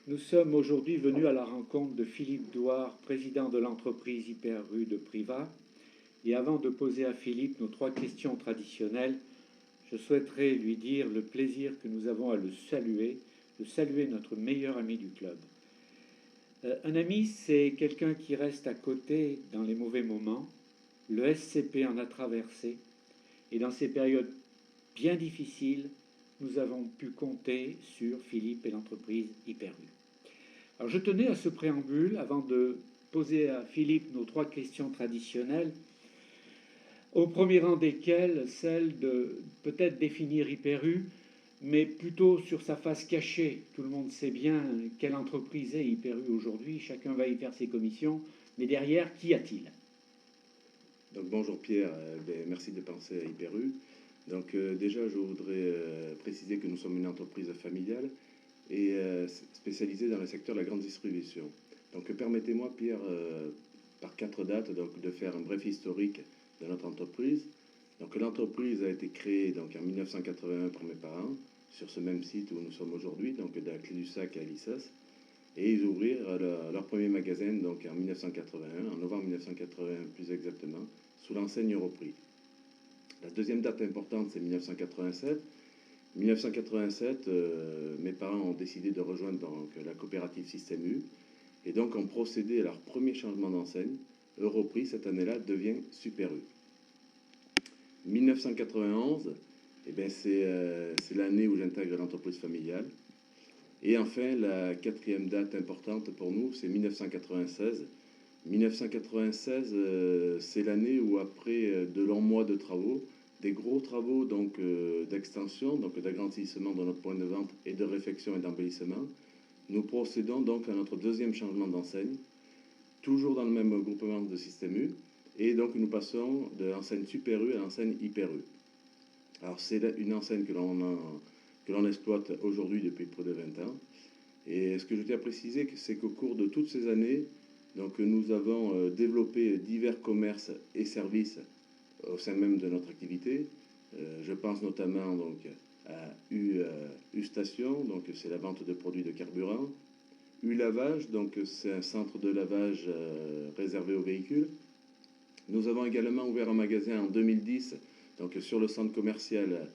Nous sommes aujourd'hui venus à la rencontre de Philippe Douard, président de l'entreprise Hyper-Rue de Privas. Et avant de poser à Philippe nos 3 questions traditionnelles, je souhaiterais lui dire le plaisir que nous avons à le saluer, de saluer notre meilleur ami du club. Un ami, c'est quelqu'un qui reste à côté dans les mauvais moments. Le SCP en a traversé. Et dans ces périodes bien difficiles, nous avons pu compter sur Philippe et l'entreprise Hyper-Rue. Alors je tenais à ce préambule, avant de poser à Philippe nos 3 questions traditionnelles, au premier rang desquelles celle de peut-être définir Hyper-Rue, mais plutôt sur sa face cachée. Tout le monde sait bien quelle entreprise est Hyper-Rue aujourd'hui, chacun va y faire ses commissions, mais derrière, qu'y a-t-il? Donc bonjour Pierre, merci de penser à Hyper-Rue. Donc déjà je voudrais préciser que nous sommes une entreprise familiale et spécialisée dans le secteur de la grande distribution. Donc permettez-moi Pierre, par 4 dates, donc, de faire un bref historique de notre entreprise. Donc l'entreprise a été créée donc, en 1981 par mes parents, sur ce même site où nous sommes aujourd'hui, donc de la Clé du Sac à Lissas. Et ils ouvrirent leur premier magasin donc, en 1981, en novembre 1981 plus exactement, sous l'enseigne Europrix. La deuxième date importante, c'est 1987. 1987, mes parents ont décidé de rejoindre donc, la coopérative Système U et donc ont procédé à leur premier changement d'enseigne. Europrix, cette année-là, devient Super U. 1991, c'est l'année où j'intègre l'entreprise familiale. Et enfin, la 4e date importante pour nous, c'est 1996. 1996, c'est l'année où, après de longs mois de travaux, des gros travaux donc d'extension, donc d'agrandissement de notre point de vente et de réfection et d'embellissement, nous procédons donc à notre 2e changement d'enseigne, toujours dans le même groupement de Système U, et donc nous passons de l'enseigne Super U à l'enseigne Hyper U. Alors c'est une enseigne que l'on exploite aujourd'hui depuis près de 20 ans. Et ce que je tiens à préciser, c'est qu'au cours de toutes ces années, donc, nous avons développé divers commerces et services au sein même de notre activité. Je pense notamment donc, à U-Station, donc c'est la vente de produits de carburant. U-Lavage, donc c'est un centre de lavage réservé aux véhicules. Nous avons également ouvert un magasin en 2010, donc sur le centre commercial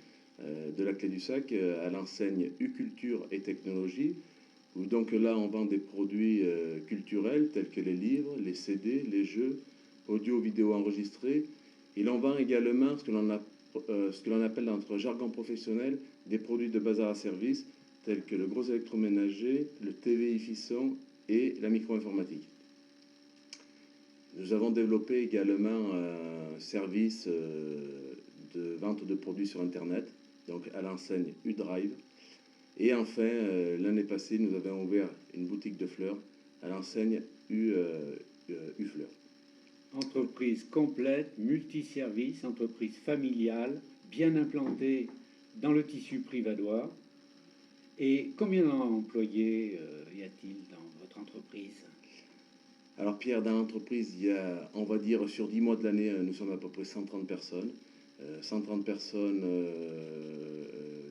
de la Clé du Sac, à l'enseigne U-Culture et Technologie, où donc là on vend des produits culturels tels que les livres, les CD, les jeux, audio-vidéo enregistrés. Et l'on vend également ce que l'on appelle dans notre jargon professionnel des produits de bazar à service tels que le gros électroménager, le TVI Fisson et la micro-informatique. Nous avons développé également un service de vente de produits sur Internet, donc à l'enseigne U-Drive. Et enfin, l'année passée, nous avons ouvert une boutique de fleurs à l'enseigne U-Fleurs. Entreprise complète, multiservice, entreprise familiale, bien implantée dans le tissu privadois. Et combien d'employés y a-t-il dans votre entreprise? Alors Pierre, dans l'entreprise, il y a, on va dire, sur 10 mois de l'année, nous sommes à peu près 130 personnes. 130 personnes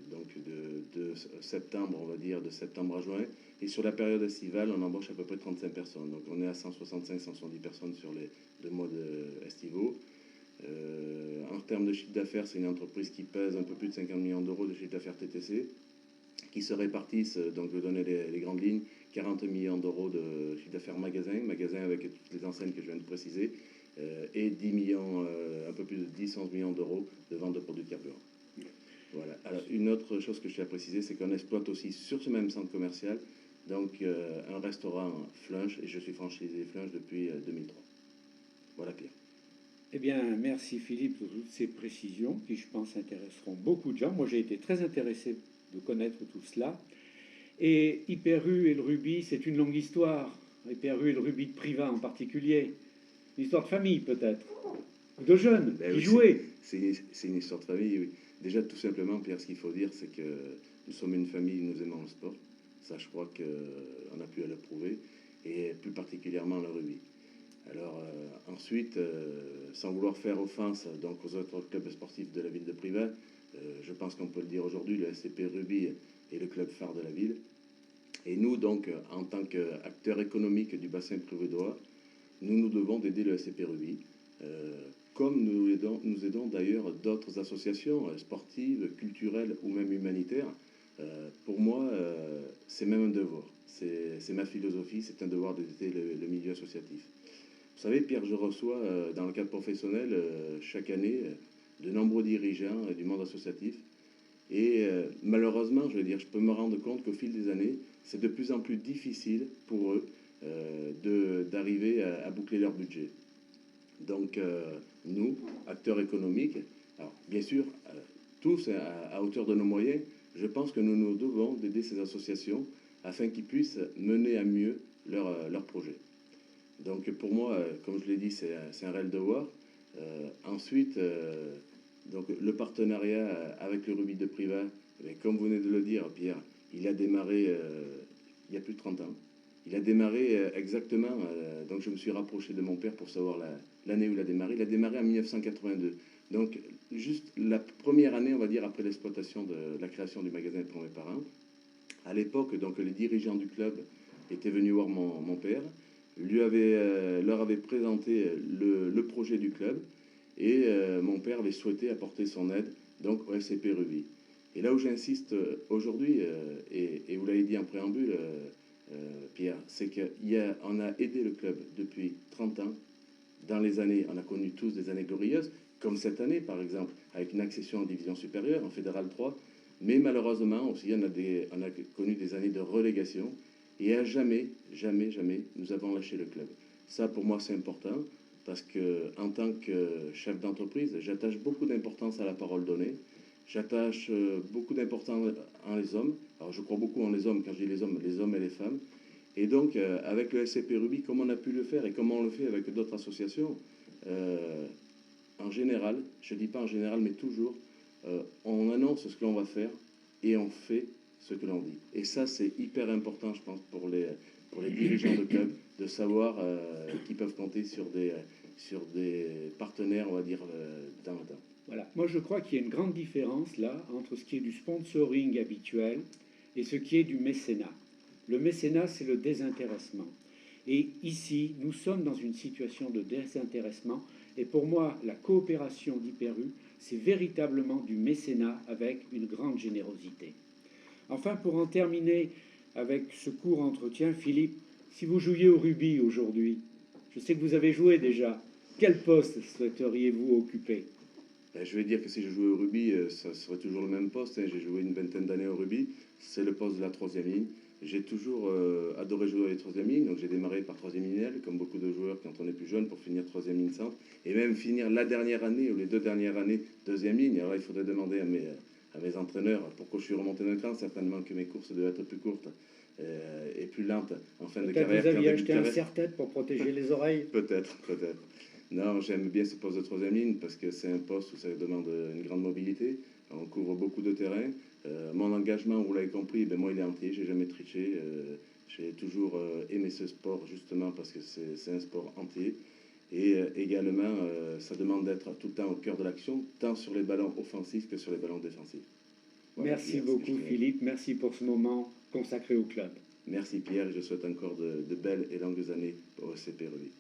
donc de septembre, on va dire, de septembre à juin. Et sur la période estivale, on embauche à peu près 35 personnes. Donc on est à 165-170 personnes sur les 2 mois estivaux. En termes de chiffre d'affaires, c'est une entreprise qui pèse un peu plus de 50 millions d'euros de chiffre d'affaires TTC, qui se répartissent, donc je vais donner les grandes lignes, 40 millions d'euros de chiffre d'affaires magasin avec toutes les enseignes que je viens de préciser, et 10 millions, un peu plus de 10-11 millions d'euros de vente de produits de carburant. Voilà. Alors, une autre chose que je tiens à préciser, c'est qu'on exploite aussi sur ce même centre commercial donc, un restaurant Flunch, et je suis franchisé Flunch depuis 2003. Voilà Pierre. Eh bien, merci Philippe pour toutes ces précisions qui, je pense, intéresseront beaucoup de gens. Moi, j'ai été très intéressé de connaître tout cela. Et Hyper-U et le rubis, c'est une longue histoire. Hyper-U et le rubis de Privas en particulier. Une histoire de famille, peut-être. Ou de jeunes qui oui, jouaient. C'est une histoire de famille, oui. Déjà, tout simplement, Pierre, ce qu'il faut dire, c'est que nous sommes une famille, nous aimons le sport. Ça, je crois qu'on a pu le prouver. Et plus particulièrement le rugby. Alors, ensuite, sans vouloir faire offense donc, aux autres clubs sportifs de la ville de Privas, je pense qu'on peut le dire aujourd'hui, le SCP Rugby est le club phare de la ville. Et nous, donc, en tant qu'acteurs économiques du bassin pruvdois, nous nous devons d'aider le SCP Rugby, comme nous aidons d'ailleurs d'autres associations sportives, culturelles ou même humanitaires. Pour moi, c'est même un devoir. C'est ma philosophie, c'est un devoir d'aider le milieu associatif. Vous savez, Pierre, je reçois dans le cadre professionnel chaque année de nombreux dirigeants du monde associatif. Et malheureusement, je peux me rendre compte qu'au fil des années, c'est de plus en plus difficile pour eux d'arriver à boucler leur budget. Donc, nous, acteurs économiques, alors bien sûr, tous à hauteur de nos moyens, je pense que nous nous devons d'aider ces associations afin qu'ils puissent mener à mieux leur projet. Donc, pour moi, comme je l'ai dit, c'est un réel devoir. Ensuite, donc, le partenariat avec le rugby de Privas, comme vous venez de le dire, Pierre, il a démarré il y a plus de 30 ans. Il a démarré exactement, donc je me suis rapproché de mon père pour savoir l'année où il a démarré. Il a démarré en 1982. Donc, juste la première année, on va dire, après l'exploitation de la création du magasin pour mes parents. À l'époque, donc, les dirigeants du club étaient venus voir mon père, leur avait présenté le projet du club, et mon père avait souhaité apporter son aide donc, au SCP Rugby. Et là où j'insiste aujourd'hui, et vous l'avez dit en préambule, Pierre, c'est qu'on a aidé le club depuis 30 ans. Dans les années, on a connu tous des années glorieuses, comme cette année par exemple, avec une accession en division supérieure, en Fédéral 3. Mais malheureusement aussi, on a connu des années de relégation. Et à jamais, jamais, jamais, nous avons lâché le club. Ça, pour moi, c'est important, parce que en tant que chef d'entreprise, j'attache beaucoup d'importance à la parole donnée. J'attache beaucoup d'importance en les hommes. Alors, je crois beaucoup en les hommes. Quand je dis les hommes et les femmes. Et donc, avec le SCP Rugby, comme on a pu le faire et comme on le fait avec d'autres associations, en général, je ne dis pas en général, mais toujours, on annonce ce que l'on va faire et on fait ce que l'on dit. Et ça, c'est hyper important, je pense, pour les dirigeants de club, de savoir qu'ils peuvent compter sur des partenaires, on va dire, dans le temps. Voilà. Moi, je crois qu'il y a une grande différence là entre ce qui est du sponsoring habituel et ce qui est du mécénat. Le mécénat, c'est le désintéressement. Et ici, nous sommes dans une situation de désintéressement. Et pour moi, la coopération d'Hyper-U, c'est véritablement du mécénat avec une grande générosité. Enfin, pour en terminer avec ce court entretien, Philippe, si vous jouiez au rugby aujourd'hui, je sais que vous avez joué déjà, quel poste souhaiteriez-vous occuper ? Je vais dire que si je jouais au rugby, ça serait toujours le même poste. J'ai joué une vingtaine d'années au rugby. C'est le poste de la troisième ligne. J'ai toujours adoré jouer à la troisième ligne. Donc j'ai démarré par troisième ligne aile, comme beaucoup de joueurs quand on est plus jeune, pour finir troisième ligne centre. Et même finir la dernière année ou les 2 dernières années deuxième ligne. Alors là, il faudrait demander à mes entraîneurs pourquoi je suis remonté d'un cran. Certainement que mes courses devaient être plus courtes et plus lentes en fin de carrière. Peut-être vous aviez acheté un serre-tête pour protéger les oreilles. Peut-être. Non, j'aime bien ce poste de troisième ligne parce que c'est un poste où ça demande une grande mobilité. On couvre beaucoup de terrain. Mon engagement, vous l'avez compris, moi il est entier, j'ai jamais triché. J'ai toujours aimé ce sport justement parce que c'est un sport entier. Et également, ça demande d'être tout le temps au cœur de l'action, tant sur les ballons offensifs que sur les ballons défensifs. Voilà, merci beaucoup Philippe, merci pour ce moment consacré au club. Merci Pierre, et je souhaite encore de belles et longues années au SCP Rugby.